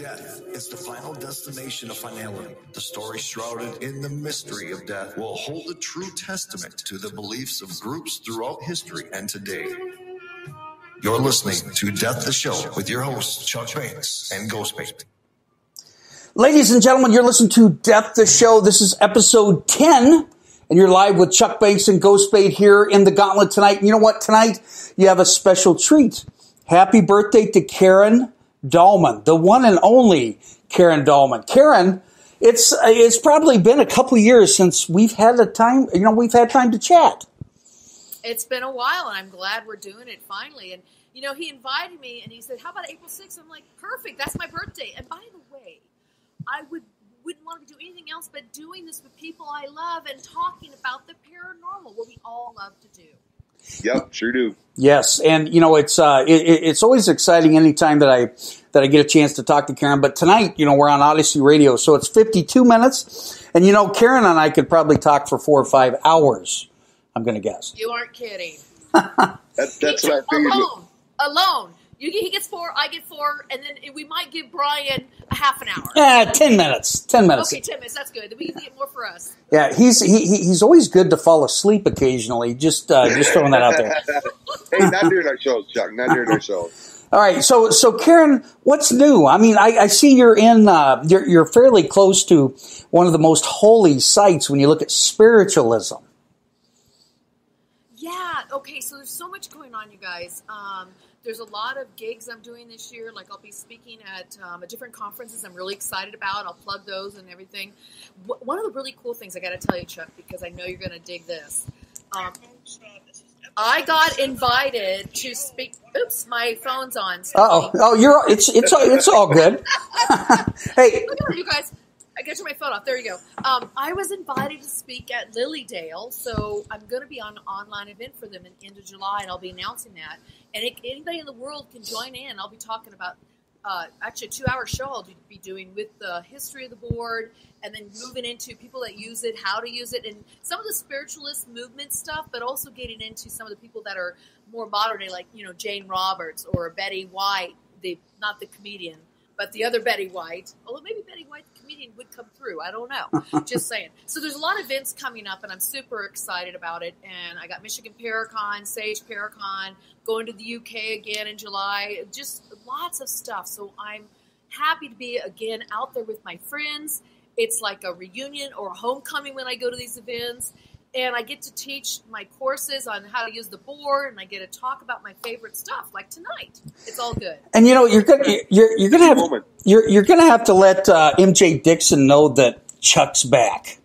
Death is the final destination of finality. The story shrouded in the mystery of death will hold a true testament to the beliefs of groups throughout history and today. You're listening to Death the Show with your hosts, Chuck Banks and Ghostbait. Ladies and gentlemen, you're listening to Death the Show. This is episode 10, and you're live with Chuck Banks and Ghostbait here in the Gauntlet tonight. And you know what? Tonight, you have a special treat. Happy birthday to Karen Dahlman, the one and only Karen Dahlman. Karen, it's probably been a couple years since we've had time to chat. It's been a while, and I'm glad we're doing it finally. And, he invited me, and he said, how about April 6th? I'm like, perfect, that's my birthday. And by the way, I wouldn't want to do anything else but doing this with people I love and talking about the paranormal, what we all love to do. Yep, sure do. Yes, and it's always exciting anytime that I get a chance to talk to Karen. But tonight, we're on Odyssey Radio, so it's 52 minutes, and Karen and I could probably talk for 4 or 5 hours. I'm going to guess. You aren't kidding. That's what I figured. Alone. He gets 4, I get 4, and then we might give Brian a half an hour. 10 minutes. 10 minutes. Okay, 10 minutes. That's good. We can get more for us. Yeah, he's always good to fall asleep occasionally. Just throwing that out there. Hey, not during our shows, Chuck. Not during our shows. All right, so Karen, what's new? I mean, I see you're you're fairly close to one of the most holy sites when you look at spiritualism. Yeah. Okay. So there's so much going on, you guys. There's a lot of gigs I'm doing this year. Like I'll be speaking at different conferences I'm really excited about. I'll plug those and everything. One of the really cool things I got to tell you, Chuck, because I know you're going to dig this. I got invited to speak. Oops, my phone's on. It's all good. Hey, look at you guys. I get to my phone off. There you go. I was invited to speak at Lilydale, so I'm going to be on an online event for them in the end of July, and I'll be announcing that. And anybody in the world can join in. I'll be talking about actually a 2-hour show I'll be doing with the history of the board, and then moving into people that use it, how to use it, and some of the spiritualist movement stuff, but also getting into some of the people that are more modern day, like Jane Roberts or Betty White, not the comedian, but the other Betty White. Although maybe Betty White, the comedian, would come through. I don't know. Just saying. So there's a lot of events coming up, and I'm super excited about it. And I got Michigan Paracon, Sage Paracon, going to the UK again in July. Just lots of stuff. So I'm happy to be, again, out there with my friends. It's like a reunion or a homecoming when I go to these events. And I get to teach my courses on how to use the board, and I get to talk about my favorite stuff, like tonight. It's all good. And you're gonna have to let MJ Dixon know that Chuck's back.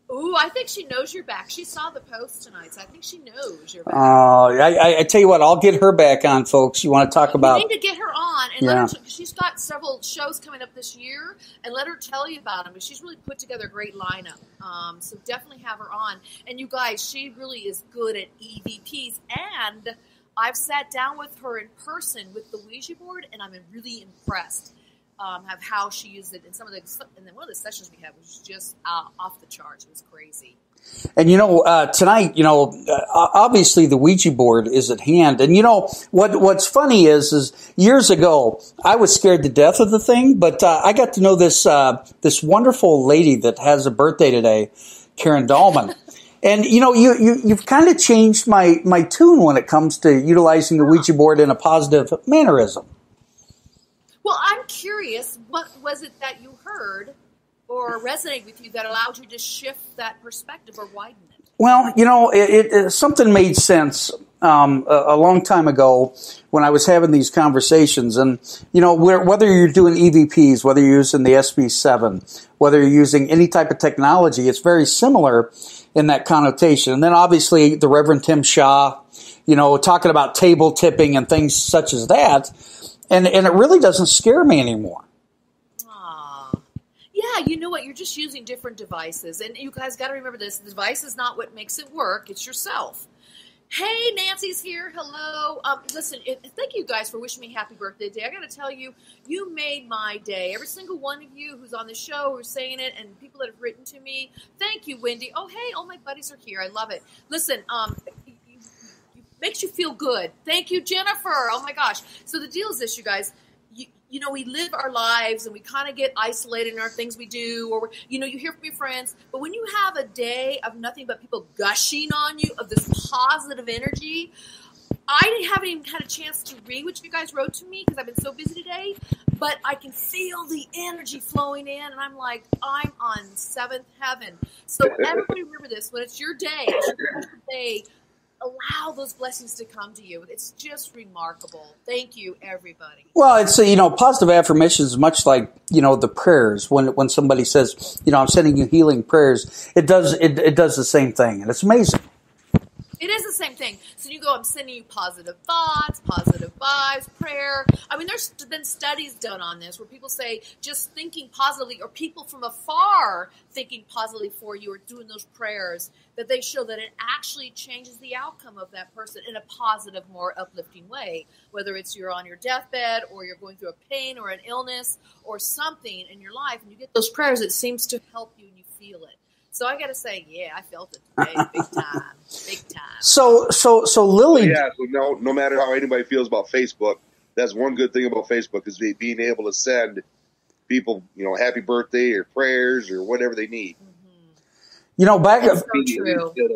Ooh, I think she knows you're back. She saw the post tonight, so I think she knows you're back. Oh, I tell you what, I'll get her back on, folks. You want to talk about? You need to get her on, and let her. She's got several shows coming up this year, and let her tell you about them. But she's really put together a great lineup. So definitely have her on. And you guys, she really is good at EVPs, and I've sat down with her in person with the Ouija board, and I'm really impressed. Of how she used it in and then one of the sessions we had was just off the charts. It was crazy. And tonight, obviously the Ouija board is at hand. And what's funny is years ago I was scared to death of the thing, but I got to know this wonderful lady that has a birthday today, Karen Dahlman. And you've kind of changed my tune when it comes to utilizing the Ouija board in a positive mannerism. Well, I'm curious, what was it that you heard or resonated with you that allowed you to shift that perspective or widen it? Well, something made sense a long time ago when I was having these conversations. And, whether you're doing EVPs, whether you're using the SB7, whether you're using any type of technology, it's very similar in that connotation. And then obviously the Reverend Tim Shaw, talking about table tipping and things such as that. And it really doesn't scare me anymore. Aww. Yeah, you know what? You're just using different devices. And you guys got to remember this. The device is not what makes it work. It's yourself. Hey, Nancy's here. Hello. Listen, thank you guys for wishing me happy birthday today. I got to tell you, you made my day. Every single one of you who's on the show who's saying it and people that have written to me. Thank you, Wendy. Oh, hey, all my buddies are here. I love it. Listen, makes you feel good. Thank you, Jennifer. Oh, my gosh. So the deal is this, you guys. we live our lives and we kind of get isolated in our things we do, or, you hear from your friends. But when you have a day of nothing but people gushing on you of this positive energy, I haven't even had a chance to read what you guys wrote to me because I've been so busy today, but I can feel the energy flowing in, and I'm like, I'm on seventh heaven. So everybody remember this. When it's your day, it's your day, allow those blessings to come to you. It's just remarkable. Thank you, everybody. Well, it's, positive affirmations, much like, the prayers. When somebody says, I'm sending you healing prayers, it does the same thing, and it's amazing. It is the same thing. So you go, I'm sending you positive thoughts, positive vibes, prayer. I mean, there's been studies done on this where people say just thinking positively, or people from afar thinking positively for you or doing those prayers, that they show that it actually changes the outcome of that person in a positive, more uplifting way. Whether it's you're on your deathbed or you're going through a pain or an illness or something in your life, and you get those prayers, it seems to help you and you feel it. So I got to say, yeah, I felt it today, big time, big time. So Lily. Yeah, so no matter how anybody feels about Facebook, that's one good thing about Facebook is being able to send people, happy birthday or prayers or whatever they need. Mm-hmm. Back that's up. So true. Instead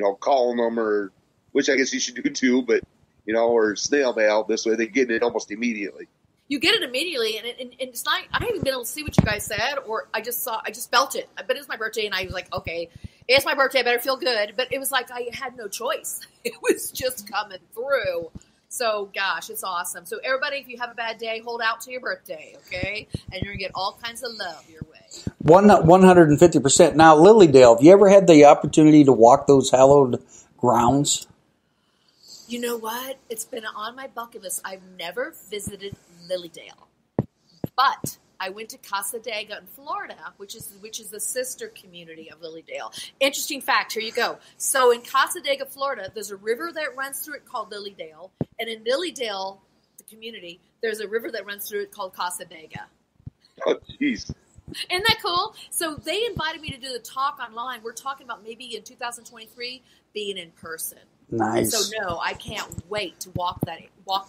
of, calling them, or which I guess you should do too, but or snail mail. This way they get it almost immediately. You get it immediately, and it's not. I haven't been able to see what you guys said, or I just felt it. But it was my birthday, and I was like, okay, it's my birthday, I better feel good. But it was like I had no choice. It was just coming through. So, gosh, it's awesome. So, everybody, if you have a bad day, hold out to your birthday, okay? And you're going to get all kinds of love your way. 150%. Now, Lilydale, have you ever had the opportunity to walk those hallowed grounds? You know what? It's been on my bucket list. I've never visited Lilydale, but I went to Casadega in Florida, which is the sister community of Lilydale. Interesting fact. Here you go. So in Casadega, Florida, there's a river that runs through it called Lilydale, and in Lilydale, the community, there's a river that runs through it called Casadega. Oh, jeez. Isn't that cool? So they invited me to do the talk online. We're talking about maybe in 2023 being in person. Nice. And so no, I can't wait to walk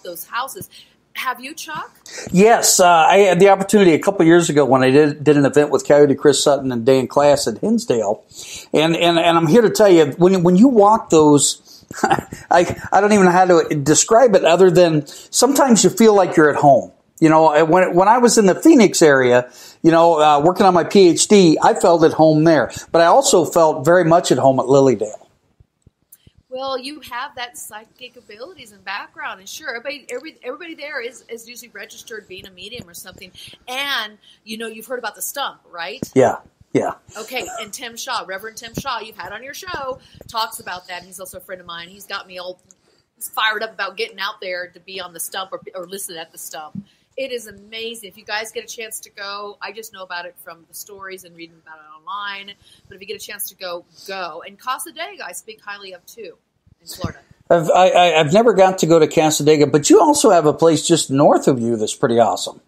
those houses. Have you, Chuck? Yes, I had the opportunity a couple years ago when I did an event with Coyote Chris Sutton and Dan Class at Hinsdale, and I'm here to tell you, when you walk those, I don't even know how to describe it other than sometimes you feel like you're at home. When I was in the Phoenix area, working on my PhD, I felt at home there, but I also felt very much at home at Lilydale. Well, you have that psychic abilities and background, and sure, everybody there is usually registered being a medium or something. And you've heard about the stump, right? Yeah. Okay, and Tim Shaw, Reverend Tim Shaw, you've had on your show, talks about that. He's also a friend of mine. He's got me all fired up about getting out there to be on the stump or listen at the stump. It is amazing. If you guys get a chance to go, I just know about it from the stories and reading about it online. But if you get a chance to go, go. And Casadega, I speak highly of too in Florida. I've never got to go to Casadega, but you also have a place just north of you that's pretty awesome.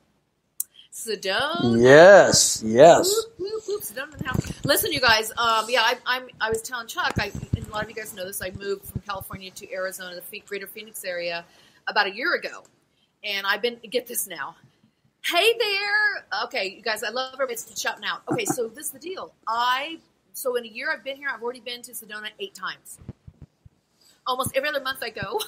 Sedona. Yes. Sedona. Listen, you guys. I was telling Chuck. And a lot of you guys know this. I moved from California to Arizona, the greater Phoenix area, about a year ago. And get this now. Hey there. Okay, you guys, I love everybody shouting out. Okay, so this is the deal. So in a year I've been here, I've already been to Sedona 8 times. Almost every other month I go.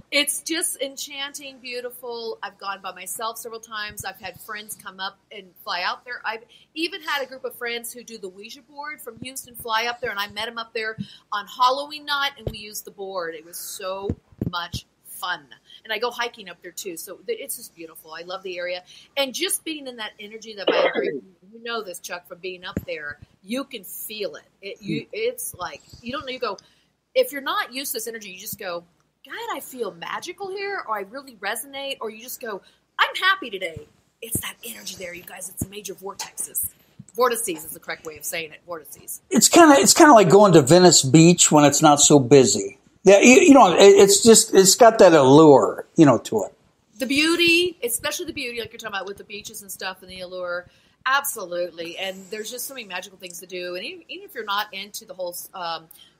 It's just enchanting, beautiful. I've gone by myself several times. I've had friends come up and fly out there. I've even had a group of friends who do the Ouija board from Houston fly up there, and I met them up there on Halloween night, and we used the board. It was so much fun. And I go hiking up there too. So it's just beautiful. I love the area. And just being in that energy, that vibration, you know this, Chuck, from being up there, you can feel it. It's like, you don't know, you go, if you're not used to this energy, you just go, God, I feel magical here, or I really resonate, or you just go, I'm happy today. It's that energy there, you guys. It's major vortexes. Vortices is the correct way of saying it. Vortices. It's kind of like going to Venice Beach when it's not so busy. Yeah, it's got that allure, to it. The beauty, especially the beauty, like you're talking about with the beaches and stuff and the allure, absolutely. And there's just so many magical things to do. And even if you're not into the whole,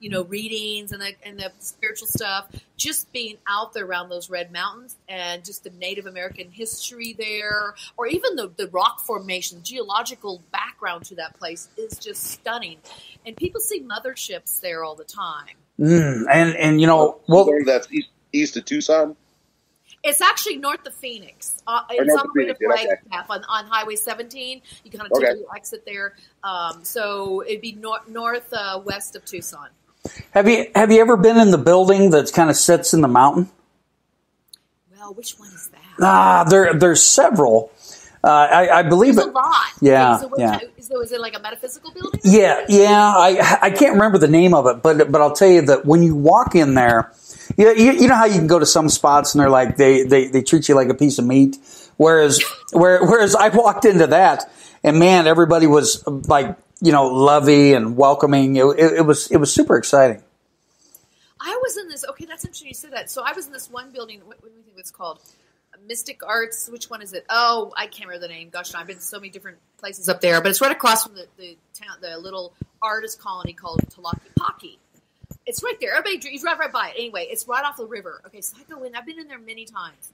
readings and the spiritual stuff, just being out there around those red mountains and just the Native American history there, or even the rock formation, geological background to that place is just stunning. And people see motherships there all the time. That's east of Tucson. It's actually north of Phoenix. It's on the way to Flagstaff on Highway 17. You can kind of take a little exit there. So it'd be northwest of Tucson. Have you ever been in the building that kind of sits in the mountain? Well, which one is that? There's several. I believe there's a lot. Yeah, So is it like a metaphysical building? Yeah. I can't remember the name of it, but I'll tell you that when you walk in there, you know how you can go to some spots and they're like they treat you like a piece of meat, whereas I walked into that and man, everybody was like lovey and welcoming. It was super exciting. I was in this. Okay, that's interesting you said that. So I was in this one building. What do you think it's called? Mystic Arts. Which one is it? Oh, I can't remember the name. Gosh, I've been to so many different places up there, but it's right across from the town, the little artist colony called Talakapaki. It's right there. You drive right by it. Anyway, it's right off the river. Okay, so I go in. I've been in there many times.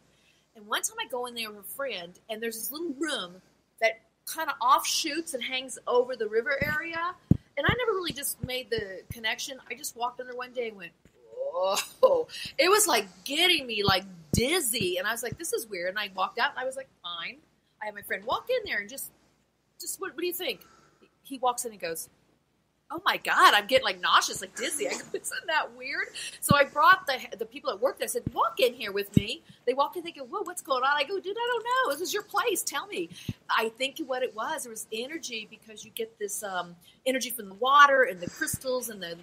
And one time I go in there with a friend, and there's this little room that kind of offshoots and hangs over the river area. And I never really just made the connection. I just walked in there one day and went, whoa. It was like getting me like dizzy. And I was like, this is weird. And I walked out, and I was like, fine. I had my friend walk in there and just what do you think? He walks in and goes, oh my God, I'm getting like nauseous, like dizzy. I go, isn't that weird? So I brought the people at work there. I said, walk in here with me. They walk in, they go, whoa, what's going on? I go, dude, I don't know. This is your place. Tell me. I think what it was, there was energy because you get this energy from the water and the crystals and the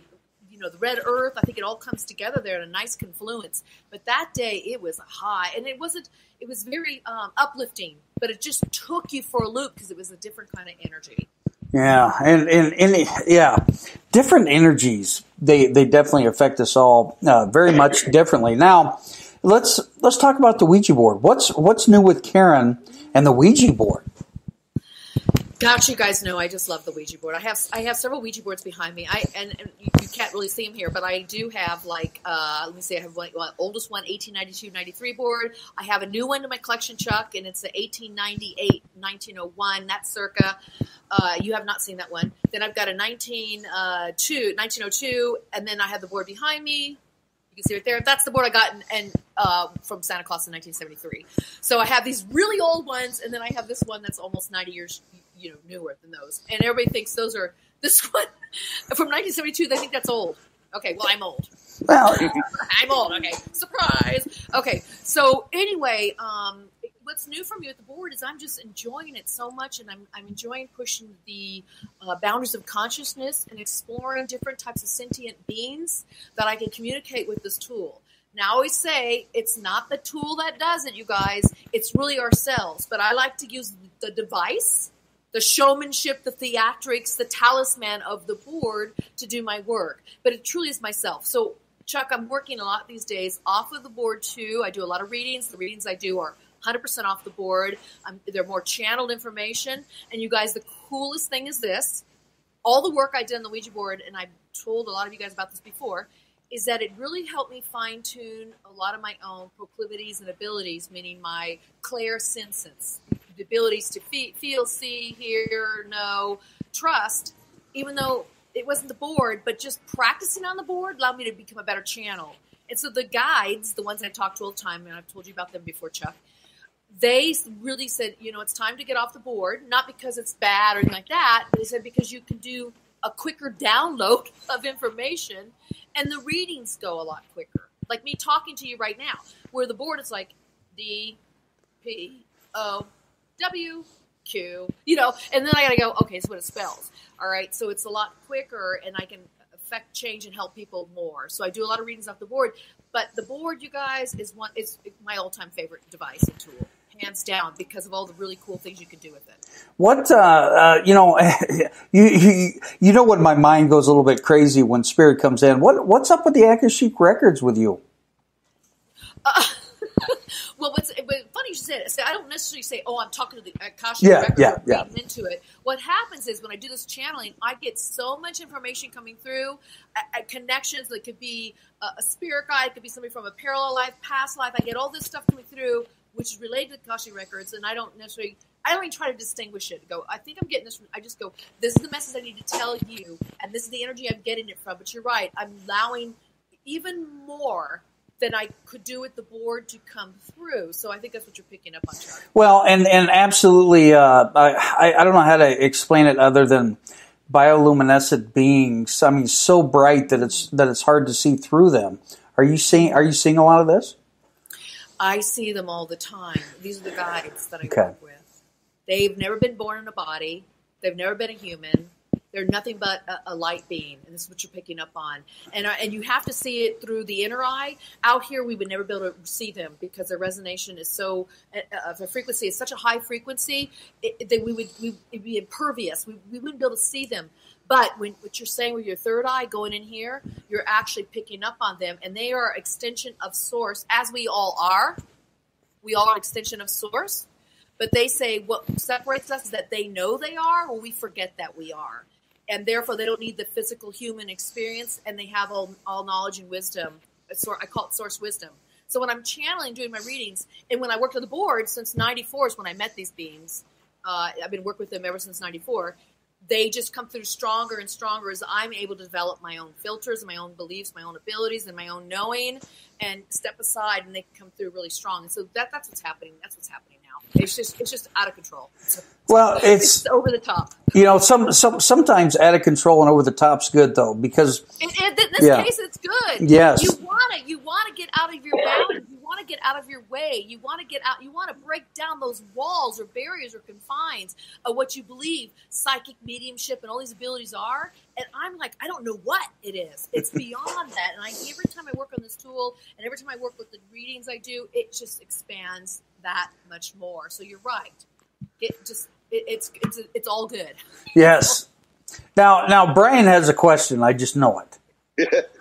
red earth. I think it all comes together there in a nice confluence. But that day it was high, and it was very uplifting, but it just took you for a loop because it was a different kind of energy. Yeah, and different energies. They definitely affect us all very much differently. Now, let's talk about the Ouija board. What's new with Karen and the Ouija board? Gosh, you guys know I just love the Ouija board. I have several Ouija boards behind me. And you can't really see them here, but I do have let me see. I have one oldest one, 1892-93 board. I have a new one in my collection, Chuck, and it's the 1898-1901. That's circa. You have not seen that one. Then I've got a 1902, and then I have the board behind me. You can see it there. That's the board I got from Santa Claus in 1973. So I have these really old ones, and then I have this one that's almost 90 years newer than those. And everybody thinks this one from 1972, they think that's old. Okay, well, I'm old. Well, I'm old. Okay, surprise. Okay, so anyway, what's new for me with the board is I'm just enjoying it so much, and I'm enjoying pushing the boundaries of consciousness and exploring different types of sentient beings that I can communicate with this tool. Now, I always say it's not the tool that does it, you guys. It's really ourselves. But I like to use the device, the showmanship, the theatrics, the talisman of the board to do my work. But it truly is myself. So, Chuck, I'm working a lot these days off of the board, too. I do a lot of readings. The readings I do are 100% off the board. They're more channeled information. And you guys, the coolest thing is this. All the work I did on the Ouija board, and I've told a lot of you guys about this before, is that it really helped me fine-tune a lot of my own proclivities and abilities, meaning my clairsense, the abilities to feel, see, hear, know, trust, even though it wasn't the board, but just practicing on the board allowed me to become a better channel. And so the guides, the ones I talk to all the time, and I've told you about them before, Chuck, they really said, it's time to get off the board, not because it's bad or anything like that, but they said because you can do a quicker download of information, and the readings go a lot quicker. Like me talking to you right now, where the board is like D, P, O, W, Q, and then I got to go, okay, so what it spells. All right, so it's a lot quicker, and I can affect change and help people more. So I do a lot of readings off the board, but the board, you guys, is my all-time favorite device and tool. Hands down, because of all the really cool things you can do with it. What you know when my mind goes a little bit crazy when spirit comes in. What's up with the Akashic records with you? Well, funny you should say it. So I don't necessarily say, "Oh, I'm talking to the Akashic record," reading into it. What happens is when I do this channeling, I get so much information coming through, connections that could be a spirit guide, it could be somebody from a parallel life, past life. I get all this stuff coming through, which is related to the Akashic records, and I don't even try to distinguish it. I think I'm getting this from, I just go, this is the message I need to tell you, and this is the energy I'm getting it from. But you're right, I'm allowing even more than I could do with the board to come through. So I think that's what you're picking up on, Chuck. Well, and absolutely, I don't know how to explain it other than bioluminescent beings. I mean, so bright that it's hard to see through them. Are you seeing a lot of this? I see them all the time. These are the guides that I work with. They've never been born in a body. They've never been a human. They're nothing but a light being, and this is what you're picking up on. And you have to see it through the inner eye. Out here, we would never be able to see them because their resonation is so, the frequency is such a high frequency that it'd be impervious. We wouldn't be able to see them. But what you're saying with your third eye going in here, you're actually picking up on them, and they are extension of source, as we all are. We all are an extension of source. But they say what separates us is that they know they are, or we forget that we are. And therefore, they don't need the physical human experience, and they have all knowledge and wisdom. I call it source wisdom. So when I'm channeling, doing my readings, and when I worked on the board since 94 is when I met these beings. I've been working with them ever since 94. They just come through stronger and stronger as I'm able to develop my own filters, my own beliefs, my own abilities, and my own knowing, and step aside, and they come through really strong. And so that's what's happening. That's what's happening now. It's just out of control. Well, it's over the top. Sometimes out of control and over the top's good though, because in this case, it's good. Yes, you want to get out of your boundaries. You want to get out of your way. You want to get out. You want to break down those walls or barriers or confines of what you believe psychic mediumship and all these abilities are. And I'm like, I don't know what it is. It's beyond that. And every time I work on this tool, and every time I work with the readings I do, it just expands that much more. So you're right. It's all good. Yes. Now Brian has a question. I just know it.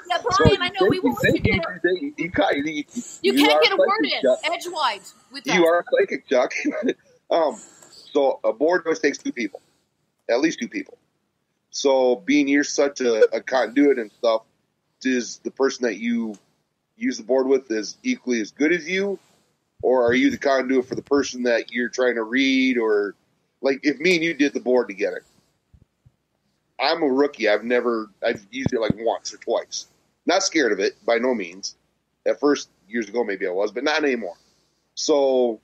Yeah, Brian, I know we won't let you get it. You can't get a word in edgewise with that. You are a psychic, Chuck. So a board always takes two people, at least two people. So being you're such a conduit and stuff, is the person that you use the board with is equally as good as you? Or are you the conduit for the person that you're trying to read? Or like if me and you did the board together, I'm a rookie. I've used it like once or twice. Not scared of it by no means. At first, years ago, maybe I was, but not anymore. So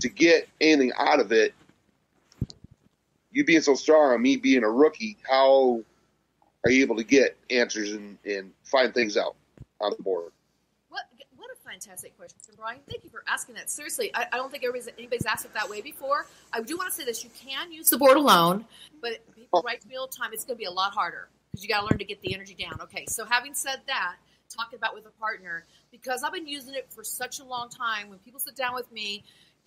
to get anything out of it, you being so strong and me being a rookie, how are you able to get answers and find things out on the board? What a fantastic question, Brian. Thank you for asking that. Seriously, I don't think anybody's asked it that way before. I do want to say this. You can use the board alone, but people write to me all the time. It's going to be a lot harder because you got to learn to get the energy down. Okay, so having said that, talking about with a partner, because I've been using it for such a long time, when people sit down with me,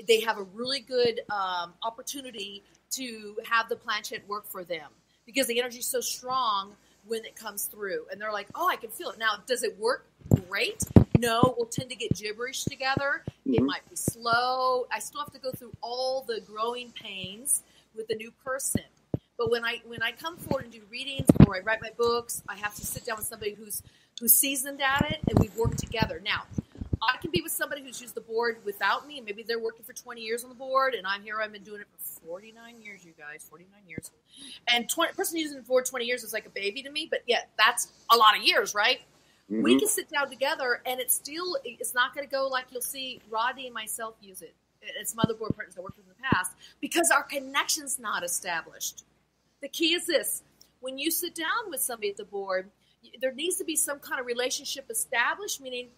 they have a really good opportunity to have the planchette work for them because the energy is so strong when it comes through. And they're like, oh, I can feel it. Now, does it work great? No, we'll tend to get gibberish together. Mm-hmm. It might be slow. I still have to go through all the growing pains with the new person. But when I come forward and do readings or I write my books, I have to sit down with somebody who's seasoned at it, and we work together. Now, I can be with somebody who's used the board without me, and maybe they're working for 20 years on the board, and I've been doing it for 49 years, you guys, 49 years. And person using the board 20 years is like a baby to me, but yeah, that's a lot of years, right? Mm-hmm. We can sit down together, and it's not going to go like you'll see Rodney and myself use it. It's some other board partners I worked with in the past, because our connection's not established. The key is this. When you sit down with somebody at the board, there needs to be some kind of relationship established, meaning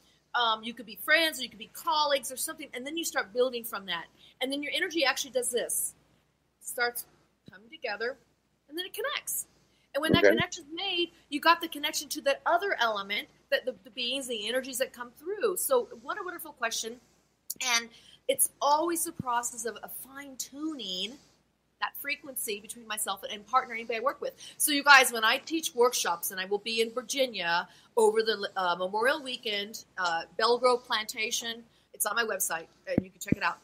you could be friends or you could be colleagues or something, and then you start building from that. And then your energy actually does this. It starts coming together, and then it connects. And when that connection is made, you got the connection to that other element, that the beings, the energies that come through. So what a wonderful question. And it's always a process of fine-tuning that frequency between myself and partner, anybody I work with. So you guys, when I teach workshops, and I will be in Virginia over the Memorial Weekend, Belle Grove Plantation, it's on my website, and you can check it out.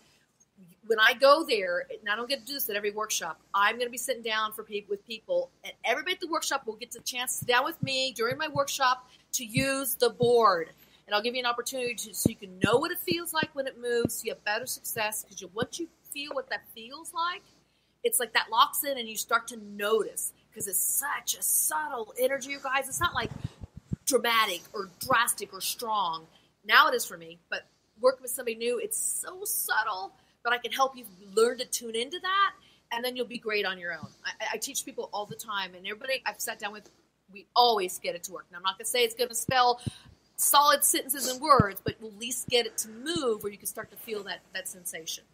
when I go there, and I don't get to do this at every workshop, I'm going to be sitting down with people, and everybody at the workshop will get the chance to sit down with me during my workshop to use the board. And I'll give you an opportunity so you can know what it feels like when it moves, so you have better success. Because once you feel what that feels like, it's like that locks in and you start to notice. Because it's such a subtle energy, you guys. It's not like dramatic or drastic or strong. Now it is for me, but working with somebody new, it's so subtle, but I can help you learn to tune into that, and then you'll be great on your own. I teach people all the time, and everybody I've sat down with, we always get it to work. Now, I'm not going to say it's going to spell solid sentences and words, but we'll at least get it to move where you can start to feel that sensation.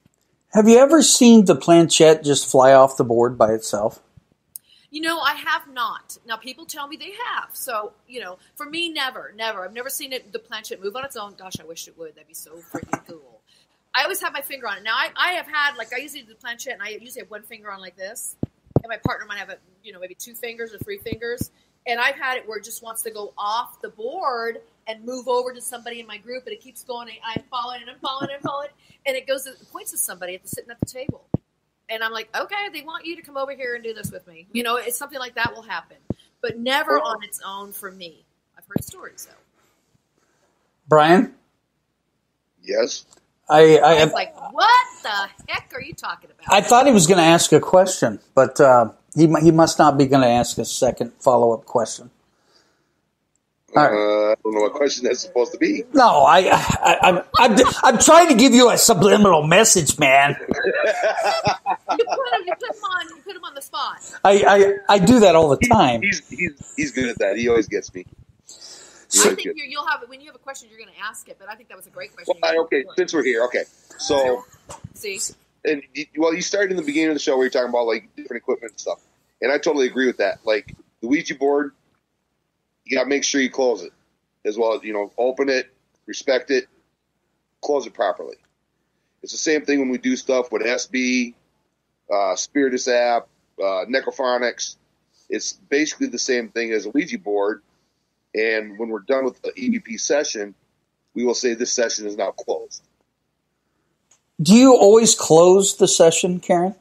Have you ever seen the planchette just fly off the board by itself? I have not. Now, people tell me they have. So, for me, never. I've never seen the planchette move on its own. Gosh, I wish it would. That'd be so freaking cool. I always have my finger on it. Now, I have had, I usually do the planchette, and I usually have one finger on like this. And my partner might have, maybe 2 fingers or 3 fingers. And I've had it where it just wants to go off the board and move over to somebody in my group, and it keeps going. And I'm following, and it points to somebody sitting at the table. And I'm like, okay, they want you to come over here and do this with me. It's something like that will happen. But never on its own for me. I've heard stories, though. Brian? Yes? I was like, what the heck are you talking about? I thought he was going to ask a question, but he must not be going to ask a second follow-up question. I don't know what question that's supposed to be. No, I'm trying to give you a subliminal message, man. You put him on the spot. I do that all the time. He's good at that. He always gets me. I think you'll have it when you have a question. You're going to ask it, but I think that was a great question. Well, okay, since we're here, okay. So, see, and you started in the beginning of the show where you're talking about different equipment and stuff, and I totally agree with that. Like the Ouija board, you got to make sure you close it as well as open it, respect it, close it properly. It's the same thing when we do stuff with SB, Spiritus app, Necrophonics. It's basically the same thing as a Ouija board. And when we're done with the EVP session, we will say this session is now closed. Do you always close the session, Karen?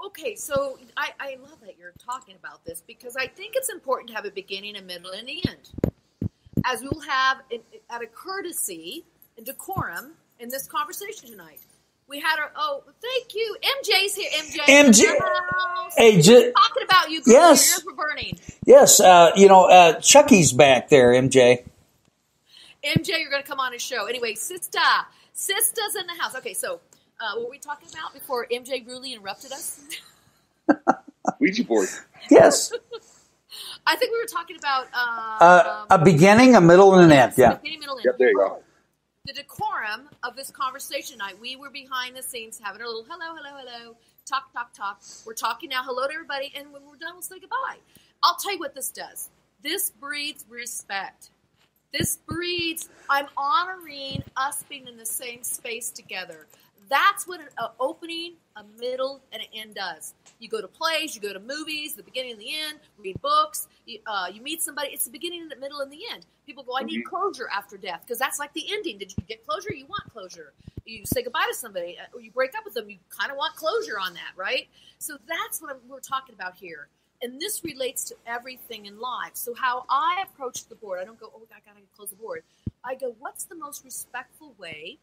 Okay, so I love that you're talking about this because I think it's important to have a beginning, a middle, and an end. As we will have out of courtesy and decorum in this conversation tonight. We had thank you. MJ's here. MJ. Hey, talking about you. Girl. Yes. Your ears were burning. Yes. Chucky's back there, MJ. MJ, you're going to come on his show. Anyway, Sista's in the house. Okay, so what were we talking about before MJ rudely interrupted us? Ouija board. Yes. I think we were talking about a beginning, a middle, and an end. Yeah. Beginning, middle, and end. Yep, there you go. The decorum of this conversation tonight, we were behind the scenes having a little hello, talk. We're talking now, hello to everybody, and when we're done, we'll say goodbye. I'll tell you what this does. This breeds respect. This breeds, I'm honoring us being in the same space together. That's what an opening, a middle, and an end does. You go to plays, you go to movies, the beginning and the end, read books, you meet somebody. It's the beginning, the middle, and the end. People go, I need closure after death because that's like the ending. Did you get closure? You want closure. You say goodbye to somebody or you break up with them. You kind of want closure on that, right? So that's what we're talking about here. And this relates to everything in life. So how I approach the board, I don't go, I got to close the board. I go, what's the most respectful way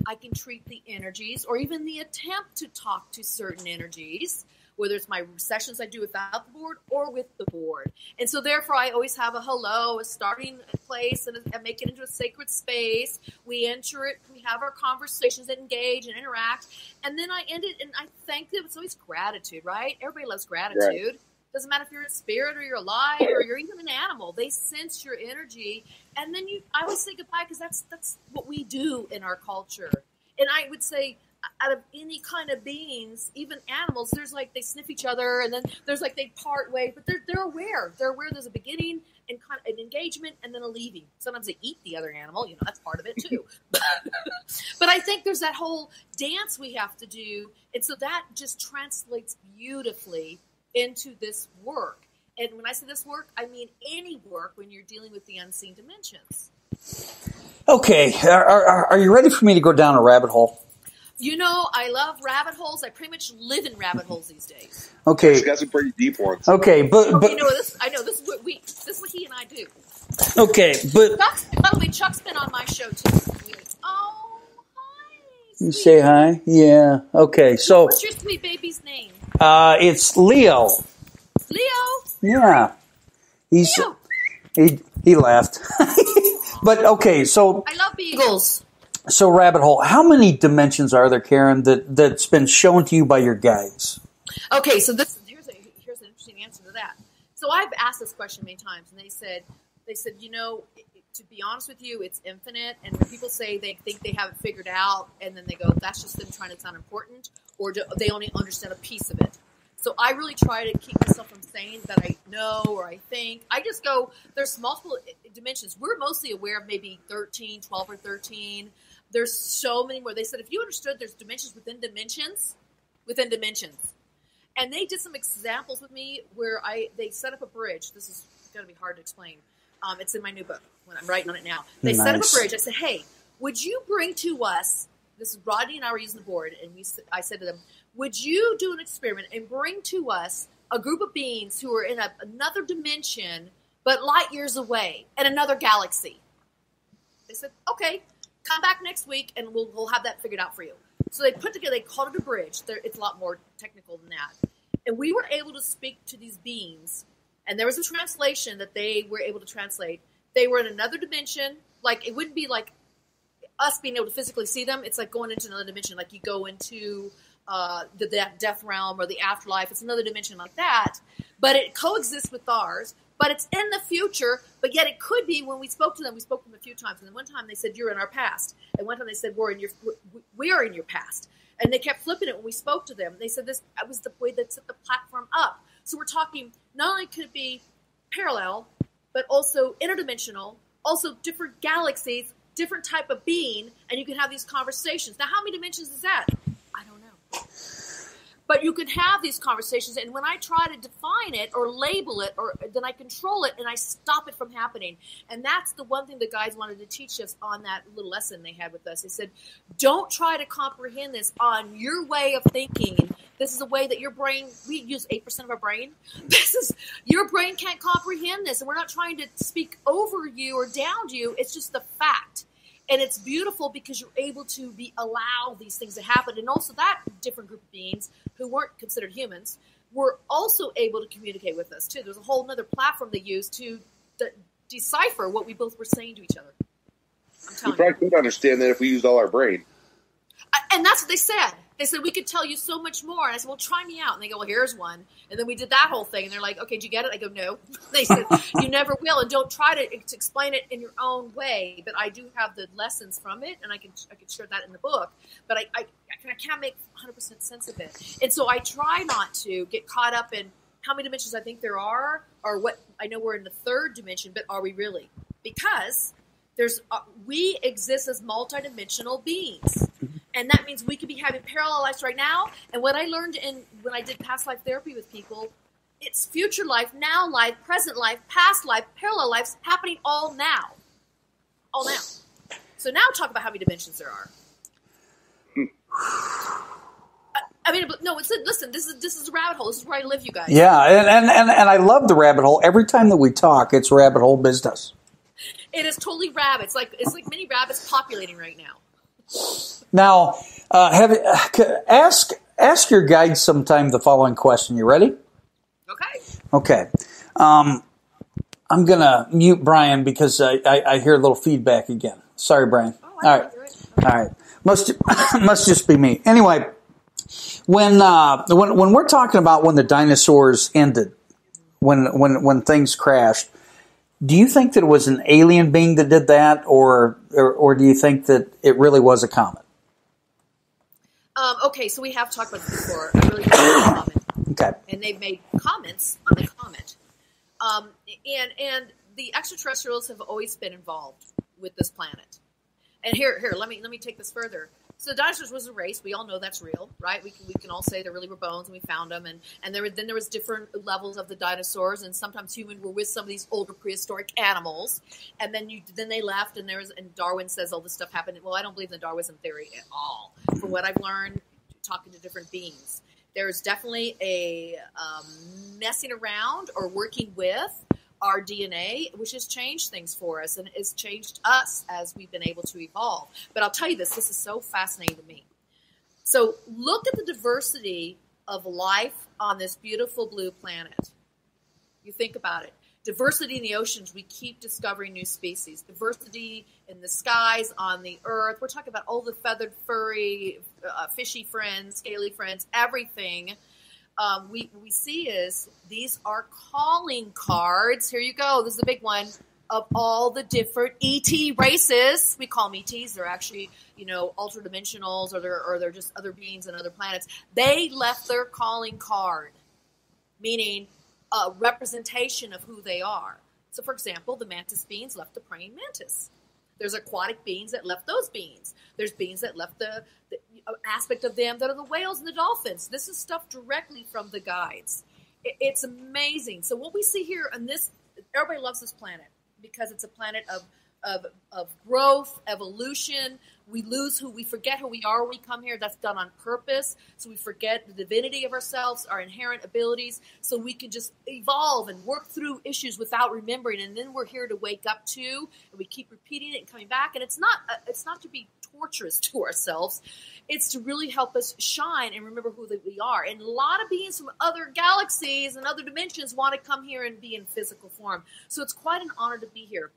I can treat the energies or even the attempt to talk to certain energies, whether it's my sessions I do without the board or with the board. And so therefore I always have a hello, a starting place, and make it into a sacred space. We enter it, we have our conversations that engage and interact. And then I end it and I thank them. It's always gratitude, right? Everybody loves gratitude. Right. Doesn't matter if you're a spirit or you're alive or you're even an animal. They sense your energy. And then I always say goodbye because that's what we do in our culture. And I would say out of any kind of beings, even animals, there's they sniff each other and then there's they part way, but they're aware. They're aware there's a beginning and kind of an engagement and then a leaving. Sometimes they eat the other animal. That's part of it too. But I think there's that whole dance we have to do. And so that just translates beautifully into this work. And when I say this work, I mean any work when you're dealing with the unseen dimensions. Okay. Are you ready for me to go down a rabbit hole? You know, I love rabbit holes. I pretty much live in rabbit holes these days. Okay. She's got some pretty deep ones. Okay, but You know this. I know this is what he and I do. okay, but By the way, Chuck's been on my show too. Oh, hi. you say hi. Yeah. Okay. So What's your sweet baby's name? it's Leo. Leo. Yeah. He's Leo. he left. But okay, so I love beagles. So rabbit hole. How many dimensions are there, Karen, that's been shown to you by your guides? Okay, so here's an interesting answer to that. So I've asked this question many times, and they said, you know, to be honest with you, it's infinite. And when people say they think they have it figured out, and then they go, that's just them trying to sound important, or do they only understand a piece of it? So I really try to keep myself from saying that I know or I think. I just go, there's multiple dimensions. We're mostly aware of maybe 13, 12 or 13. There's so many more. They said if you understood there's dimensions within dimensions. And they did some examples with me where they set up a bridge. This is going to be hard to explain. It's in my new book when I'm writing on it now. They set up a bridge. I said, hey, would you bring to us, this is Rodney and I were using the board, and I said to them, would you do an experiment and bring to us a group of beings who are in another dimension but light years away in another galaxy? They said, okay, come back next week and we'll have that figured out for you. So they called it a bridge. It's a lot more technical than that. And we were able to speak to these beings, and there was a translation that they were able to translate. They were in another dimension. Like, it wouldn't be like us being able to physically see them. It's like going into another dimension. Like you go into the death realm or the afterlife. It's another dimension like that. But it coexists with ours. But it's in the future, but yet it could be when we spoke to them. We spoke to them a few times, and then one time they said, "You're in our past," and one time they said, "We are in your past." And they kept flipping it when we spoke to them. They said this was the way that set the platform up. So we're talking not only could it be parallel, but also interdimensional, also different galaxies, different type of being, and you can have these conversations. Now, how many dimensions is that? I don't know. But you can have these conversations, and when I try to define it or label it, or then I control it and I stop it from happening. And that's the one thing the guys wanted to teach us on that little lesson they had with us. They said, don't try to comprehend this on your way of thinking. This is a way that your brain, we use 8% of our brain. Your brain can't comprehend this, and we're not trying to speak over you or down you. It's just the fact. And it's beautiful because you're able to allow these things to happen. And also that different group of beings who weren't considered humans were also able to communicate with us too. There's a whole other platform they used to decipher what we both were saying to each other. I'm telling you. We probably could understand that if we used all our brain. And that's what they said. They said, we could tell you so much more. And I said, well, try me out. And they go, well, here's one. And then we did that whole thing. And they're like, okay, did you get it? I go, no. They said, you never will. And don't try to explain it in your own way. But I do have the lessons from it. And I can share that in the book. But I can't make 100% sense of it. And so I try not to get caught up in how many dimensions I think there are, or what I know we're in the third dimension, but are we really? Because we exist as multidimensional beings. And that means we could be having parallel lives right now. And what I learned when I did past life therapy with people, it's future life, now life, present life, past life, parallel lives happening all now. All now. So now talk about how many dimensions there are. I mean, no, listen, this is a rabbit hole. This is where I live, you guys. Yeah, and I love the rabbit hole. Every time that we talk, it's rabbit hole business. It is totally rabbits. It's like many rabbits populating right now. Now, ask your guide sometime the following question. You ready? Okay. I'm going to mute Brian because I hear a little feedback again. Sorry, Brian. All right. Must just be me. Anyway, when we're talking about when the dinosaurs ended, when things crashed, do you think that it was an alien being that did that, or do you think that it really was a comet? Okay, so we have talked about this before. I really like the comet. Okay. And they've made comments on the comet. And the extraterrestrials have always been involved with this planet. And here, let me take this further. So the dinosaurs was a race. We all know that's real, right? We can all say there really were bones, and we found them. And then there was different levels of the dinosaurs, and sometimes humans were with some of these older prehistoric animals. And then they left, and Darwin says all this stuff happened. Well, I don't believe in the Darwinism theory at all. From what I've learned talking to different beings, there's definitely a messing around or working with our DNA, which has changed things for us and has changed us as we've been able to evolve. But I'll tell you this is so fascinating to me. So look at the diversity of life on this beautiful blue planet. You think about it. Diversity in the oceans, we keep discovering new species. Diversity in the skies, on the earth. We're talking about all the feathered, furry, fishy friends, scaly friends, everything. What we see is these are calling cards. Here you go. This is a big one of all the different ET races. We call them ETs. They're actually, ultra-dimensionals, or they're just other beings on other planets. They left their calling card, meaning a representation of who they are. So, for example, the mantis beings left the praying mantis. There's aquatic beings that left those beings. There's beings that left the aspect of them that are the whales and the dolphins. This is stuff directly from the guides. It's amazing. So what we see here on this, everybody loves this planet because it's a planet of growth, evolution. We forget who we are when we come here. That's done on purpose. So we forget the divinity of ourselves, our inherent abilities, so we can just evolve and work through issues without remembering. And then we're here to wake up to, and we keep repeating it and coming back. And it's not to be torturous to ourselves. It's to really help us shine and remember who we are. And a lot of beings from other galaxies and other dimensions want to come here and be in physical form. So it's quite an honor to be here.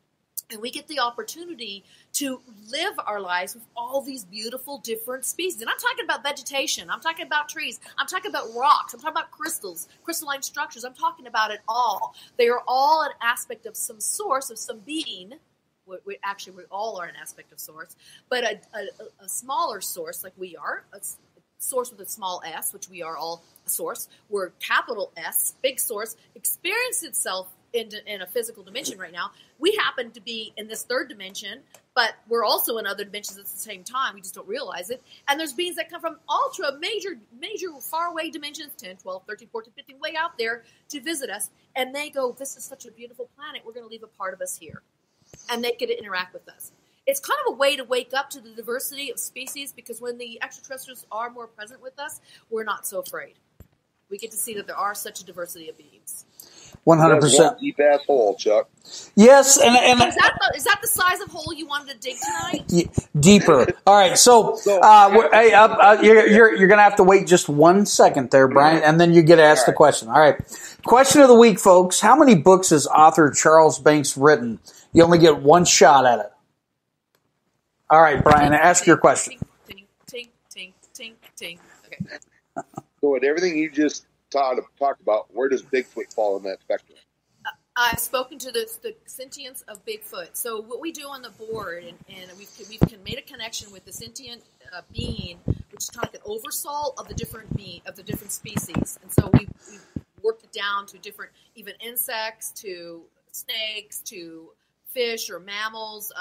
And we get the opportunity to live our lives with all these beautiful different species. And I'm talking about vegetation. I'm talking about trees. I'm talking about rocks. I'm talking about crystals, crystalline structures. I'm talking about it all. They are all an aspect of some source, of some being. We all are an aspect of source. But a smaller source, like we are, a source with a small s, which we are all a source. We're capital S, big source, experience itself in a physical dimension right now. We happen to be in this third dimension, but we're also in other dimensions at the same time. We just don't realize it. And there's beings that come from ultra major faraway dimensions, 10, 12, 13, 14, 15, way out there to visit us. And they go, this is such a beautiful planet. We're going to leave a part of us here. And they get to interact with us. It's kind of a way to wake up to the diversity of species, because when the extraterrestrials are more present with us, we're not so afraid. We get to see that there are such a diversity of beings. 100%. Deep ass hole, Chuck. Yes, and is that the size of hole you wanted to dig tonight? Deeper. All right, so you're going to have to wait just 1 second there, Brian, and then you get asked the question. All right, question of the week, folks: how many books has author Charles Banks written? You only get one shot at it. All right, Brian, ask your question. Tink, tink, tink, tink, tink. Okay. So, with everything you just talked about, where does Bigfoot fall in that spectrum? I've spoken to the sentience of Bigfoot. So what we do on the board, and we've made a connection with the sentient being, which is kind of like an oversoul of the different species. And so we've worked it down to different, even insects, to snakes, to fish or mammals,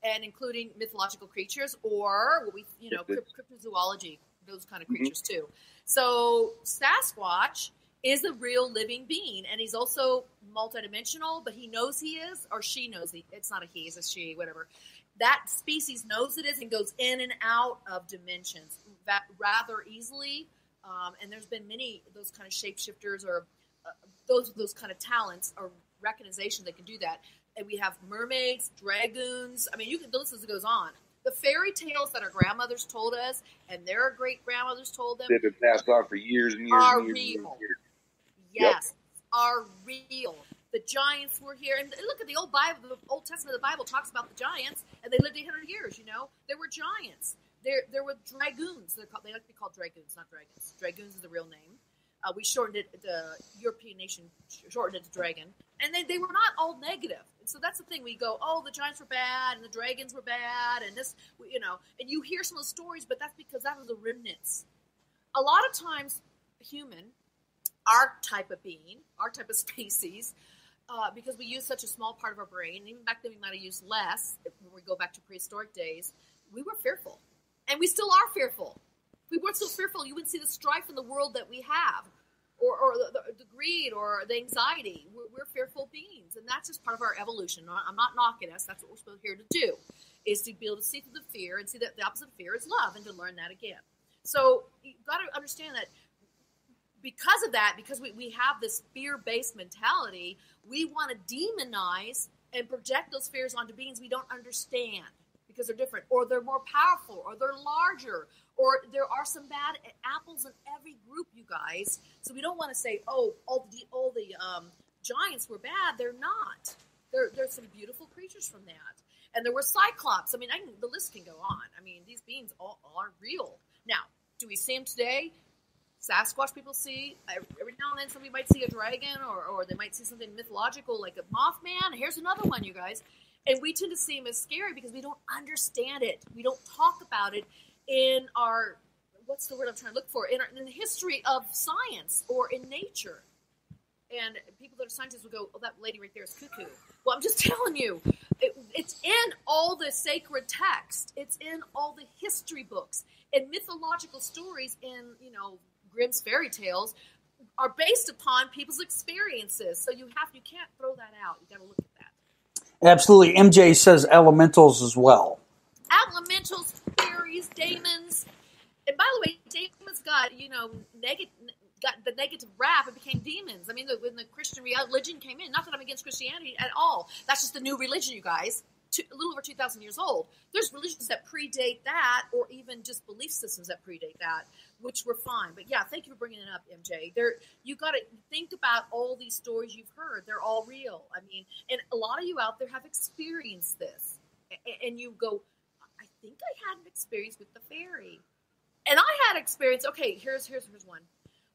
and including mythological creatures, or what we cryptozoology, those kind of creatures too. So Sasquatch is a real living being, and he's also multidimensional, but he knows he is, or she knows it's not a he, it's a she, whatever. That species knows it is and goes in and out of dimensions rather easily. And there's been many of those kind of shapeshifters or those kind of talents or recognition that can do that. And we have mermaids, dragoons. I mean, the list goes on. The fairy tales that our grandmothers told us and their great-grandmothers told them. They've been passed on for years and years are and years. real. And years. Yes, are real. The giants were here. And look at the old Bible. The Old Testament of the Bible talks about the giants, and they lived 800 years, There were giants. There were dragoons. They like to be called dragoons, not dragons. Dragoons is the real name. We shortened it, the European nation shortened it to dragon. And they were not all negative. And so that's the thing. We go, the giants were bad, and the dragons were bad, and this, and you hear some of the stories, but that's because that was the remnants. A lot of times, human, our type of being, our type of species, because we use such a small part of our brain, and even back then we might have used less, when we go back to prehistoric days, we were fearful. And we still are fearful. If we weren't so fearful, you wouldn't see the strife in the world that we have, or the greed, or the anxiety. We're fearful beings, and that's just part of our evolution. I'm not knocking us. That's what we're supposed here to do, is to be able to see through the fear and see that the opposite of fear is love, and to learn that again. So you've got to understand that because of that, because we have this fear-based mentality, we want to demonize and project those fears onto beings we don't understand because they're different, or they're more powerful, or they're larger, or there are some bad apples in every group, you guys. So we don't want to say, oh, all the giants were bad. They're not. There's some beautiful creatures from that. And there were cyclops. I mean, the list can go on. I mean, these beings all are real. Now, do we see them today? Sasquatch people see. Every now and then somebody might see a dragon, or they might see something mythological like a Mothman. Here's another one, you guys. And we tend to see them as scary because we don't understand it. We don't talk about it in our, what's the word I'm trying to look for, in the history of science or in nature. And people that are scientists will go, oh, that lady right there is cuckoo. Well, I'm just telling you, it's in all the sacred text. It's in all the history books. And mythological stories in, Grimm's fairy tales are based upon people's experiences. So you can't throw that out. You got to look at that. Absolutely. MJ says elementals as well. Elementals, fairies, daemons. And by the way, daemons got the negative rap and became demons. I mean, when the Christian religion came in, not that I'm against Christianity at all. That's just the new religion, you guys. A little over 2,000 years old. There's religions that predate that, or even just belief systems that predate that, which were fine. But yeah, thank you for bringing it up, MJ. You got to think about all these stories you've heard. They're all real. I mean, and a lot of you out there have experienced this. And you go, I think I had an experience with the fairy. And I had experience. Okay, here's one.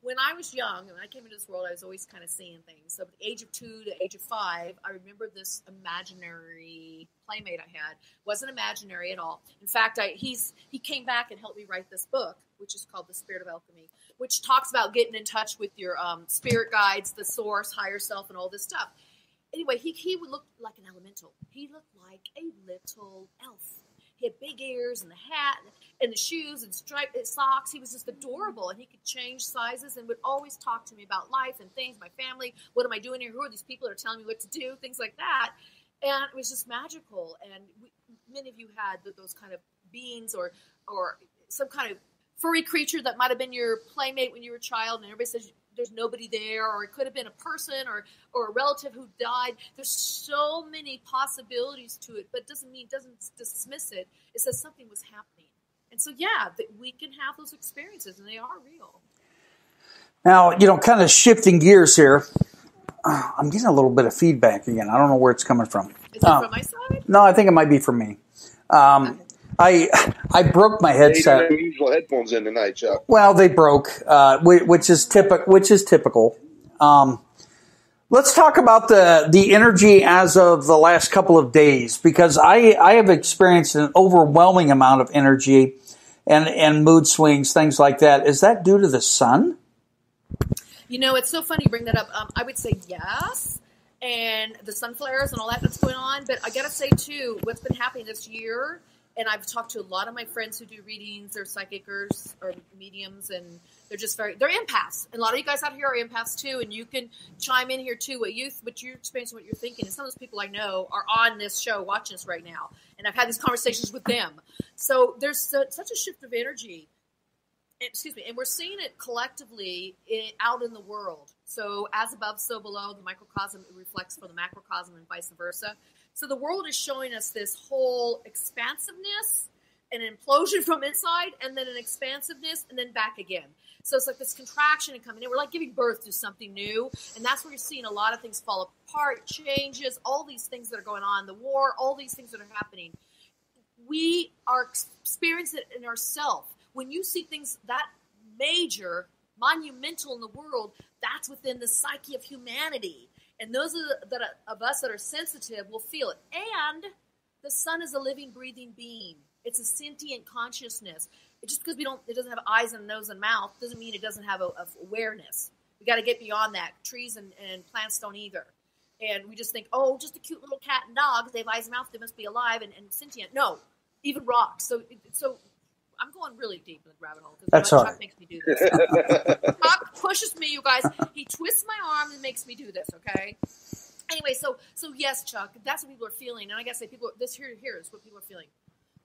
When I was young, when I came into this world, I was always kind of seeing things. So at the age of 2 to age of 5, I remember this imaginary playmate I had. Wasn't imaginary at all. In fact, he came back and helped me write this book, which is called The Spirit of Alchemy, which talks about getting in touch with your spirit guides, the source, higher self, and all this stuff. Anyway, he would look like an elemental. He looked like a little elf. He had big ears and the hat and the shoes and striped socks. He was just adorable, and he could change sizes and would always talk to me about life and things, my family. What am I doing here? Who are these people that are telling me what to do? Things like that. And it was just magical. And many of you had those kind of beings or some kind of furry creature that might have been your playmate when you were a child, and everybody says there's nobody there, or it could have been a person or a relative who died. There's so many possibilities to it, but it doesn't dismiss it. It says something was happening. And so, yeah, we can have those experiences, and they are real. Now, kind of shifting gears here, I'm getting a little bit of feedback again. I don't know where it's coming from. Is it from my side? No, I think it might be from me. I broke my headset. You don't have usual headphones in tonight, Chuck. Well, they broke, which is typical. Let's talk about the energy as of the last couple of days, because I have experienced an overwhelming amount of energy and mood swings, things like that. Is that due to the sun? It's so funny you bring that up. I would say yes, and the sun flares and all that's going on. But I got to say, too, what's been happening this year, and I've talked to a lot of my friends who do readings, they're psychics or mediums, and they're they're empaths. And a lot of you guys out here are empaths too, and you can chime in here too, what you're experiencing, what you're thinking. And some of those people I know are on this show watching us right now, and I've had these conversations with them. So there's such a shift of energy. And we're seeing it collectively out in the world. So as above, so below, the microcosm reflects for the macrocosm and vice versa. So the world is showing us this whole expansiveness, an implosion from inside, and then an expansiveness, and then back again. So it's like this contraction and coming in. We're like giving birth to something new, and that's where you're seeing a lot of things fall apart, changes, all these things that are going on, the war, all these things that are happening. We are experiencing it in ourselves. When you see things that major, monumental in the world, that's within the psyche of humanity. And those of us that are sensitive will feel it. And the sun is a living, breathing being. It's a sentient consciousness. Just because it doesn't have eyes and nose and mouth doesn't mean it doesn't have a awareness. We got to get beyond that. Trees and plants don't either. And we just think, oh, just a cute little cat and dog. They have eyes and mouth. They must be alive and sentient. No, even rocks. So I'm going really deep in the rabbit hole. That's all right. Chuck makes me do this. Chuck pushes me, you guys. He twists my arm and makes me do this, okay? Anyway, so yes, Chuck, that's what people are feeling. And I gotta say, here is what people are feeling.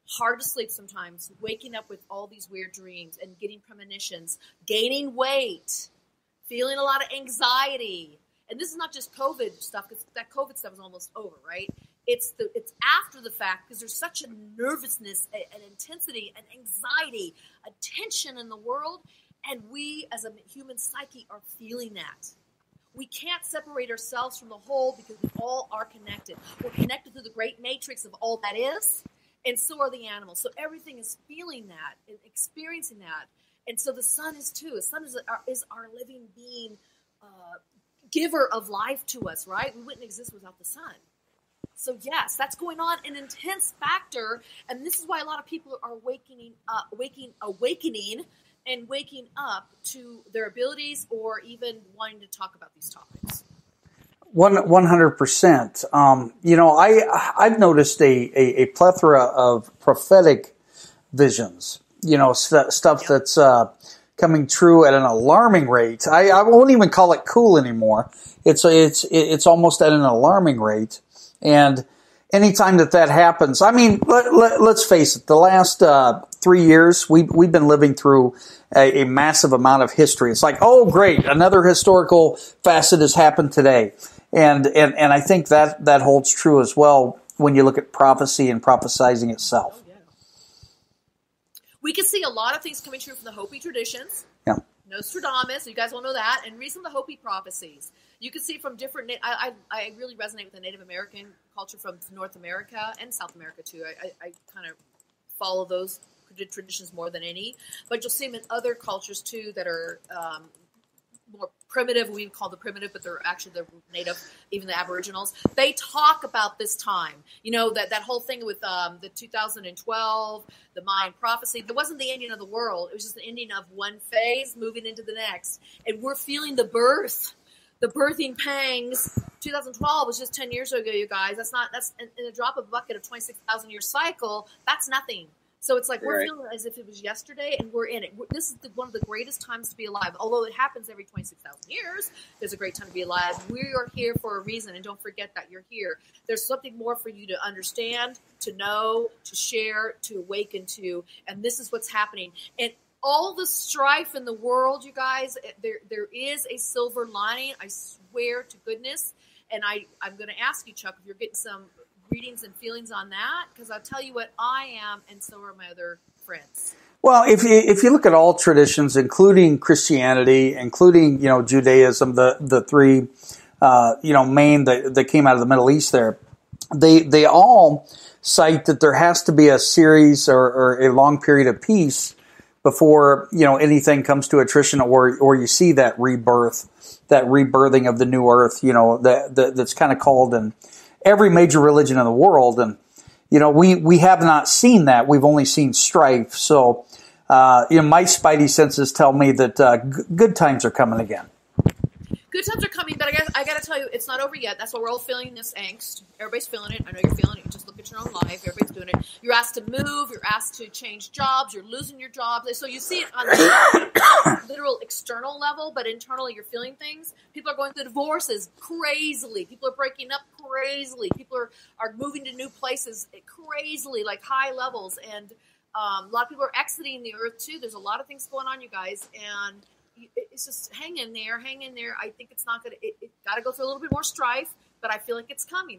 Hard to sleep sometimes, waking up with all these weird dreams and getting premonitions, gaining weight, feeling a lot of anxiety. And this is not just COVID stuff, because that COVID stuff is almost over, right? It's after the fact, because there's such a nervousness, an intensity, an anxiety, a tension in the world, and we as a human psyche are feeling that. We can't separate ourselves from the whole because we all are connected. We're connected through the great matrix of all that is, and so are the animals. So everything is feeling that and experiencing that. And so the sun is too. The sun is our living being, giver of life to us, right? We wouldn't exist without the sun. So yes, that's going on, an intense factor, and this is why a lot of people are awakening and waking up to their abilities, or even wanting to talk about these topics. 100%. I've noticed a plethora of prophetic visions. Stuff that's coming true at an alarming rate. I won't even call it cool anymore. It's almost at an alarming rate. And anytime that happens, I mean, let's face it, the last 3 years, we've been living through a massive amount of history. It's like, oh, great, another historical facet has happened today. And I think that holds true as well when you look at prophecy and prophesizing itself. Oh, yeah. We can see a lot of things coming true from the Hopi traditions. Yeah. Nostradamus, you guys all know that, and recent the Hopi prophecies. You can see from different. I really resonate with the Native American culture from North America and South America too. I kind of follow those traditions more than any, but you'll see them in other cultures too that are more primitive. We call them primitive, but they're native. Even the Aboriginals, they talk about this time. That whole thing with the 2012, the Mayan prophecy. There wasn't the ending of the world. It was just the ending of one phase, moving into the next, and we're feeling the birthing pangs. 2012 was just 10 years ago, you guys. That's in a drop of a bucket of 26,000 year cycle. That's nothing. So it's like we're feeling as if it was yesterday, and we're in it. This is one of the greatest times to be alive. Although it happens every 26,000 years, there's a great time to be alive. We are here for a reason, and don't forget that you're here. There's something more for you to understand, to know, to share, to awaken to, and this is what's happening. And all the strife in the world, you guys, there is a silver lining. I swear to goodness. And I'm going to ask you, Chuck, if you're getting some readings and feelings on that, because I'll tell you what I am, and so are my other friends. Well, if you look at all traditions, including Christianity, including Judaism, the three main that came out of the Middle East, they all cite that there has to be a series or a long period of peace before anything comes to attrition, or you see that rebirth, that rebirthing of the new earth. That's kind of called in every major religion in the world, and we have not seen that. We've only seen strife. So my spidey senses tell me that good times are coming again. Good times are coming, but I got to tell you, it's not over yet. That's why we're all feeling this angst. Everybody's feeling it. I know you're feeling it. You just look at your own life. Everybody's doing it. You're asked to move. You're asked to change jobs. You're losing your job. So you see it on the literal external level, but internally you're feeling things. People are going through divorces crazily. People are breaking up crazily. People are moving to new places crazily, like high levels. And a lot of people are exiting the earth too. There's a lot of things going on, you guys, and it's just hang in there. I think it's not going to, it got to go through a little bit more strife, but I feel like it's coming.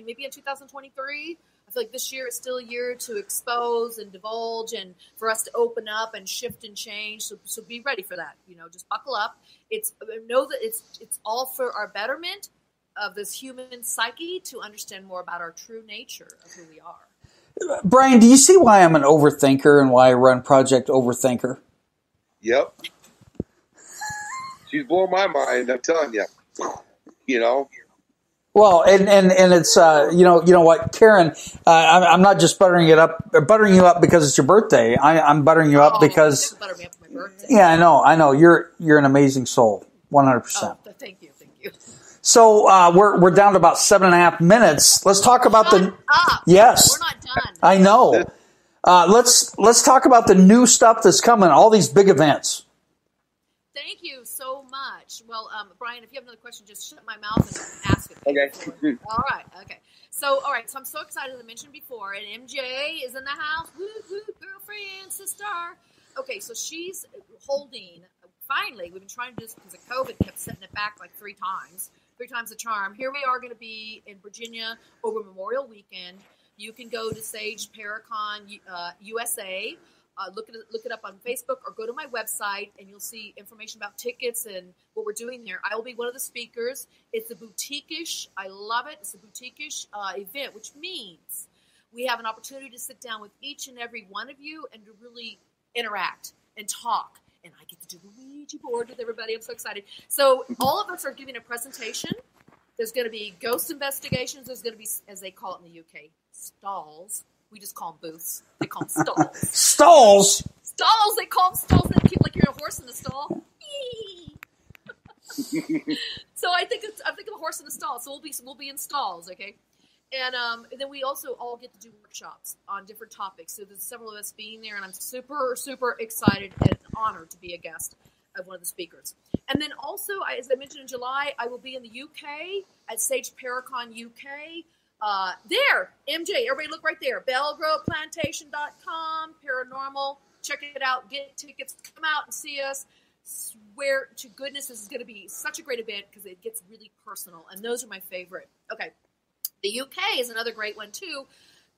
Maybe in 2023. I feel like this year is still a year to expose and divulge, and for us to open up and shift and change. So be ready for that. Just buckle up. Know that it's all for our betterment of this human psyche, to understand more about our true nature of who we are. Brian, do you see why I'm an overthinker and why I run Project Overthinker? Yep. She's blowing my mind, I'm telling you. Well, and it's you know what, Karen, I'm not just buttering you up because it's your birthday. I'm buttering you up because butter me up for my birthday. Yeah, I know. You're an amazing soul, 100%. Oh, thank you. So we're down to about 7.5 minutes. Let's talk about Shut up. Yes, We're not done. I know. Let's talk about the new stuff that's coming. All these big events. Thank you so much. Well, Brian, if you have another question, just shut my mouth and ask it. Okay. All right. Okay. So I'm so excited. As I mentioned before, and MJ is in the house. Woo, woo, girlfriend, sister. Okay, so she's holding. Finally, we've been trying to do this because of COVID, kept setting it back like 3 times. 3 times the charm. Here we are going to be in Virginia over Memorial Weekend. You can go to Sage Paracon USA. Look it up on Facebook or go to my website and you'll see information about tickets and what we're doing there. I will be one of the speakers. It's a boutique-ish. I love it. It's a boutique-ish event, which means we have an opportunity to sit down with each and every one of you and to really interact and talk. And I get to do the Ouija board with everybody. I'm so excited. So all of us are giving a presentation. There's going to be ghost investigations. There's going to be, as they call it in the UK, stalls. We just call them booths. They call them stalls. Stalls? Stalls. They call them stalls. They keep like you're a horse in the stall. So I think of a horse in the stall. So we'll be in stalls, okay? And then we also all get to do workshops on different topics. So there's several of us being there, and I'm super, super excited and honored to be a guest of one of the speakers. And then also, as I mentioned in July, I will be in the UK at Sage Paracon UK. There, MJ, everybody look right there. BellgrovePlantation.com, paranormal. Check it out. Get tickets. Come out and see us. Swear to goodness, this is going to be such a great event because it gets really personal. And those are my favorite. Okay. The UK is another great one, too.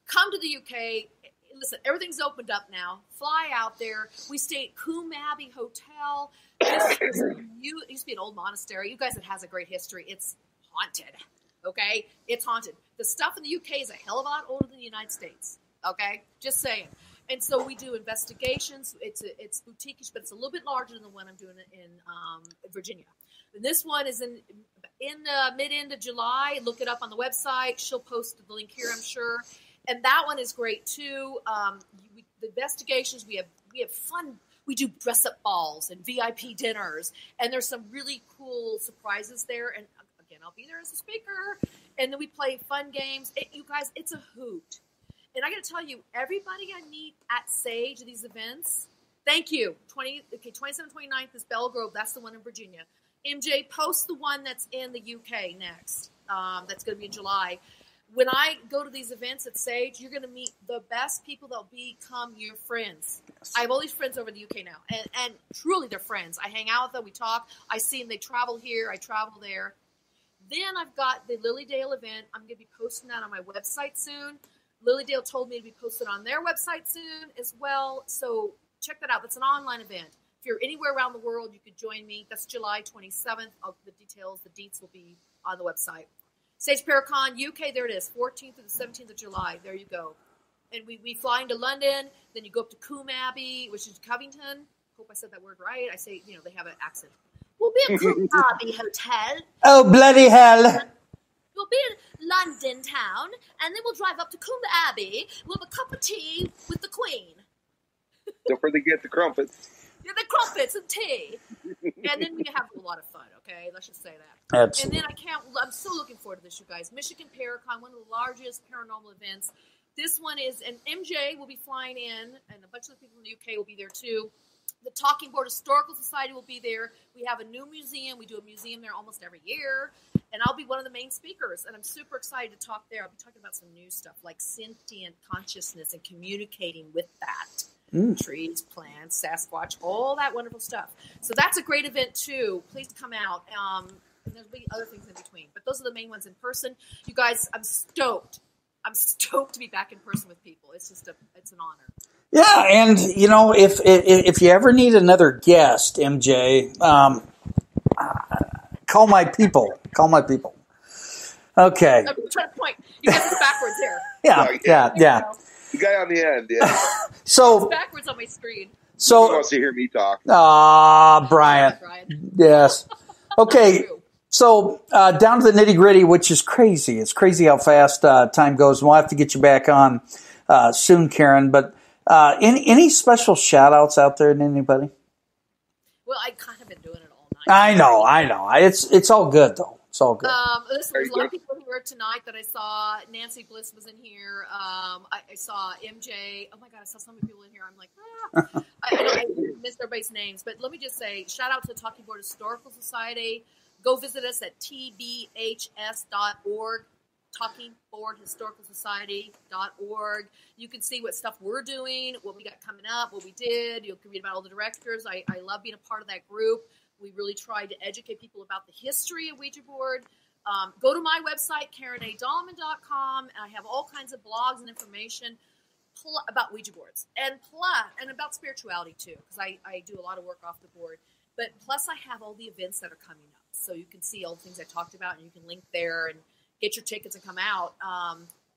Come to the UK. Listen, everything's opened up now. Fly out there. We stay at Coombe Abbey Hotel. It used to be an old monastery. You guys, it has a great history. It's haunted. Okay? It's haunted. The stuff in the UK is a hell of a lot older than the United States. Okay? Just saying. And so we do investigations. It's boutique-ish, but it's a little bit larger than the one I'm doing in Virginia. And this one is in mid-end of July. Look it up on the website. She'll post the link here, I'm sure. And that one is great, too. The investigations, we have fun. We do dress-up balls and VIP dinners. And there's some really cool surprises there. And, again, I'll be there as a speaker. And then we play fun games. You guys, it's a hoot. And I got to tell you, everybody I meet at Sage at these events, thank you. 27th, 29th is Belgrove. That's the one in Virginia. MJ, post the one that's in the UK next. That's going to be in July. When I go to these events at Sage, you're going to meet the best people that'll become your friends. Yes. I have all these friends over in the UK now, and truly they're friends. I hang out with them. We talk. I see them. They travel here. I travel there. Then I've got the Lilydale event. I'm going to be posting that on my website soon. Lilydale told me to be posted on their website soon as well. So check that out. That's an online event. If you're anywhere around the world, you could join me. That's July 27th. The deets will be on the website. Sage Paracon UK, there it is, 14th to the 17th of July. There you go. And we fly into London. Then you go up to Coombe Abbey, which is Covington. Hope I said that word right. I say, they have an accent. We'll be at Coombe Abbey Hotel. Oh, bloody hell. We'll be in London town, and then we'll drive up to Coombe Abbey. We'll have a cup of tea with the Queen. Don't forget the crumpets. Yeah, the crumpets and tea. And then we have a lot of fun, okay? Let's just say that. Absolutely. And then I'm so looking forward to this, you guys. Michigan Paracon, one of the largest paranormal events. This one is, and MJ will be flying in, and a bunch of the people in the UK will be there too. The Talking Board Historical Society will be there. We have a new museum. We do a museum there almost every year. And I'll be one of the main speakers. And I'm super excited to talk there. I'll be talking about some new stuff like sentient consciousness and communicating with that. Trees, plants, Sasquatch, all that wonderful stuff. So that's a great event too. Please come out. And there'll be other things in between. But those are the main ones in person. You guys, I'm stoked. I'm stoked to be back in person with people. It's just it's an honor. Yeah, and if you ever need another guest, MJ, call my people. Call my people. Okay. I'm trying to point. You got this backwards here. Yeah. The guy on the end, yeah. So it's backwards on my screen. So wants to hear me talk. Brian. Yes. Okay. So down to the nitty gritty, which is crazy. It's crazy how fast time goes. And we'll have to get you back on soon, Karen. But any special shout outs out there to anybody? Well, I kind of been doing it all night. I know. It's all good though. It's all good. Listen, there's a lot of people here tonight that I saw. Nancy Bliss was in here. I saw MJ. Oh my God, I saw so many people in here. I'm like, I missed everybody's names. But let me just say, shout out to the Talking Board Historical Society. Go visit us at tbhs.org, talkingboardhistoricalsociety.org. You can see what stuff we're doing, what we got coming up, what we did. You can read about all the directors. I love being a part of that group. We really tried to educate people about the history of Ouija board. Go to my website, KarenADahlman.com, and I have all kinds of blogs and information about Ouija boards and about spirituality too, because I do a lot of work off the board. But plus, I have all the events that are coming up, so you can see all the things I talked about, and you can link there and get your tickets and come out.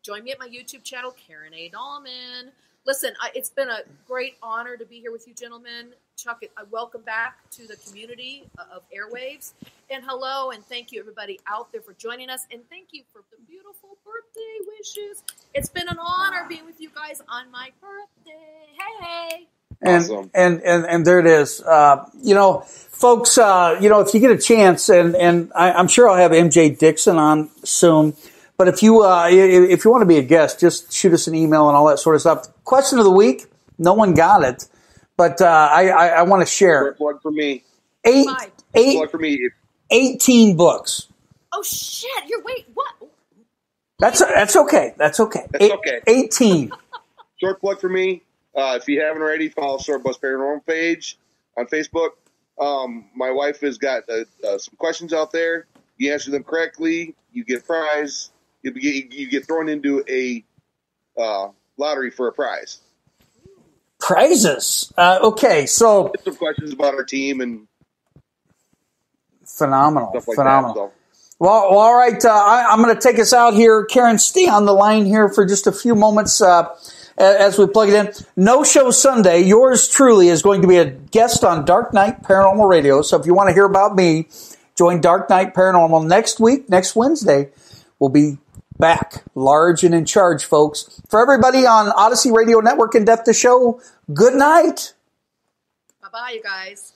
Join me at my YouTube channel, Karen A. Dahlman. Listen, it's been a great honor to be here with you, gentlemen. Chuck, welcome back to the community of Airwaves. And hello, and thank you, everybody out there, for joining us. And thank you for the beautiful birthday wishes. It's been an honor being with you guys on my birthday. Hey. And, and there it is. Folks, if you get a chance, and I'm sure I'll have MJ Dixon on soon. But if you want to be a guest, just shoot us an email and all that sort of stuff. Question of the week: no one got it, but I want to share. Plug for me. Plug for me. 18 books. Oh shit! What? That's okay. That's okay. That's okay. 18. Short plug for me. If you haven't already, follow Short Bus Paranormal page on Facebook. My wife has got some questions out there. You answer them correctly, you get a prize. You get thrown into a lottery for a prize. Prizes. Okay, so some questions about our team and phenomenal. Stuff like Phenomenal. That, so. Well, all right. I'm going to take us out here. Karen, stay on the line here for just a few moments as we plug it in. No Show Sunday. Yours truly is going to be a guest on Dark Night Paranormal Radio. So if you want to hear about me, join Dark Night Paranormal next week. Next Wednesday, we'll be back, large and in charge, folks. For everybody on Odyssey Radio Network and Death to Show, good night. Bye-bye, you guys.